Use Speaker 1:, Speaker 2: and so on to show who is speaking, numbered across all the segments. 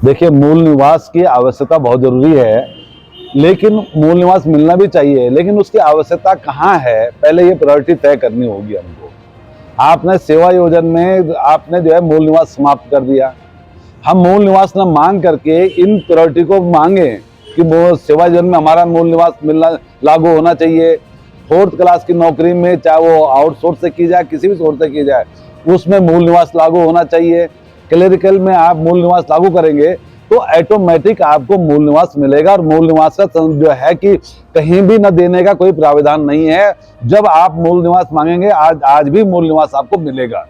Speaker 1: देखिए, मूल निवास की आवश्यकता बहुत जरूरी है, लेकिन मूल निवास मिलना भी चाहिए, लेकिन उसकी आवश्यकता कहाँ है, पहले ये प्रायोरिटी तय करनी होगी हमको। आपने सेवा योजन में आपने जो है मूल निवास समाप्त कर दिया। हम मूल निवास न मांग करके इन प्रायोरिटी को मांगे कि वो सेवा योजन में हमारा मूल निवास मिलना लागू होना चाहिए। 4th क्लास की नौकरी में, चाहे वो आउटसोर्स से की जाए, किसी भी सोर्स से की जाए, उसमें मूल निवास लागू होना चाहिए। क्लेरिकल में आप मूल निवास लागू करेंगे तो ऑटोमेटिक आपको मूल निवास मिलेगा, और मूल निवास का जो है कि कहीं भी न देने का कोई प्राविधान नहीं है। जब आप मूल निवास मांगेंगे, आज भी मूल निवास आपको मिलेगा।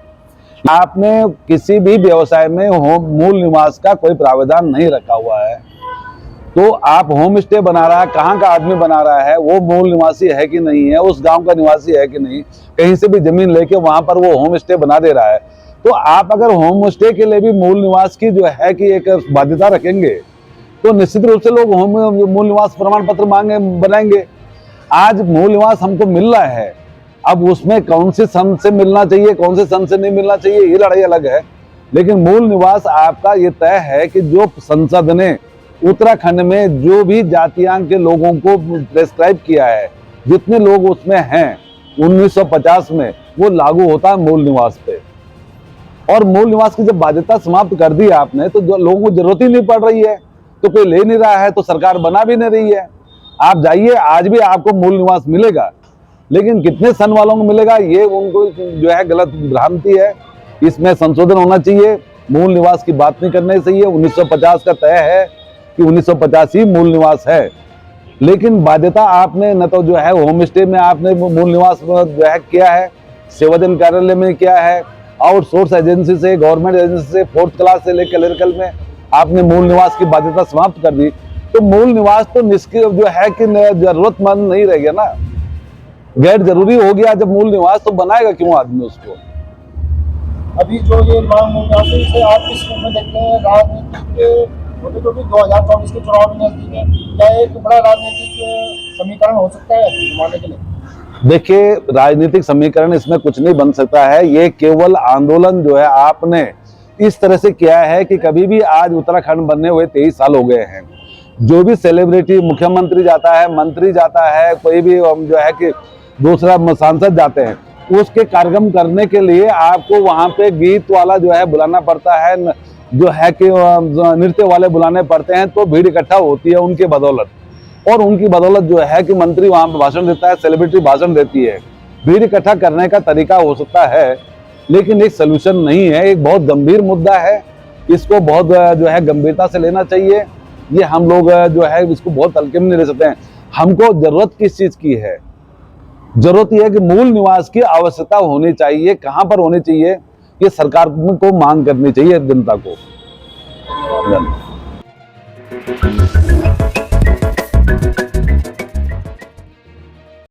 Speaker 1: आपने किसी भी व्यवसाय में मूल निवास का कोई प्राविधान नहीं रखा हुआ है, तो आप होम स्टे बना रहा है, कहाँ का आदमी बना रहा है, वो मूल निवासी है कि नहीं है, उस गांव का निवासी है कि नहीं, कहीं से भी जमीन लेके वहां पर वो होम स्टे बना दे रहा है। तो आप अगर होम स्टे के लिए भी मूल निवास की जो है कि एक बाध्यता रखेंगे, तो निश्चित रूप से लोग मूल निवास प्रमाण पत्र मांगे बनाएंगे। आज मूल निवास हमको मिल रहा है, अब उसमें कौन से सन से मिलना चाहिए, कौन से सन से नहीं मिलना चाहिए, ये लड़ाई अलग है। लेकिन मूल निवास आपका ये तय है कि जो संसद ने उत्तराखंड में जो भी जातियांग के लोगों को प्रेस्क्राइब किया है, जितने लोग उसमें हैं 1950 में, वो लागू होता है मूल निवास पे। और मूल निवास की जब बाध्यता समाप्त कर दी आपने, तो जो लोगों को जरूरत ही नहीं पड़ रही है, तो कोई ले नहीं रहा है, तो सरकार बना भी नहीं रही है। आप जाइए, आज भी आपको मूल निवास मिलेगा, लेकिन कितने सन वालों को मिलेगा, ये उनको जो है गलत भ्रांति है। इसमें संशोधन होना चाहिए। मूल निवास की बात नहीं करनी चाहिए। 1950 का तय है कि 1950 ही मूल निवास है, लेकिन बाध्यता आपने न तो जो है होम स्टे में आपने मूल निवास जो है किया है, सेवादन कार्यालय में किया है, आउटसोर्स एजेंसी से, गवर्नमेंट एजेंसी से, 4th क्लास से लेकर क्लरिकल में आपने मूल निवास की बाध्यता समाप्त कर दी। तो मूल निवास तो निष्क्रिय जो है कि जरूरतमंद नहीं रह गया ना, गैर जरूरी हो गया। जब मूल निवास तो बनाएगा क्यों आदमी उसको।
Speaker 2: अभी जो ये मांग से आप किस रूप में देखते हैं, राजनीतिक होते तो भी 2024 के चुनाव भी नजदीक है, क्या एक बड़ा राजनीतिक समीकरण हो सकता है जमाने के लिए?
Speaker 1: देखिए, राजनीतिक समीकरण इसमें कुछ नहीं बन सकता है। ये केवल आंदोलन जो है आपने इस तरह से किया है कि कभी भी, आज उत्तराखंड बनने हुए 23 साल हो गए हैं, जो भी सेलिब्रिटी, मुख्यमंत्री जाता है, मंत्री जाता है, कोई भी जो है कि दूसरा सांसद जाते हैं, उसके कार्यक्रम करने के लिए आपको वहां पे गीत वाला जो है बुलाना पड़ता है, जो है कि नृत्य वाले बुलाने पड़ते हैं, तो भीड़ इकट्ठा होती है उनके बदौलत। और उनकी बदौलत जो है कि मंत्री वहां पर भाषण देता है, सेलिब्रिटी भाषण देती है। भीड़ इकट्ठा करने का तरीका हो सकता है, लेकिन एक सोल्यूशन नहीं है। एक बहुत गंभीर मुद्दा है, इसको बहुत जो है गंभीरता से लेना चाहिए। ये हम लोग जो है इसको बहुत हल्के में नहीं ले सकते हैं। हमको जरूरत किस चीज की है? जरूरत यह है कि मूल निवास की आवश्यकता होनी चाहिए। कहां पर होनी चाहिए, ये सरकार को मांग करनी चाहिए जनता को।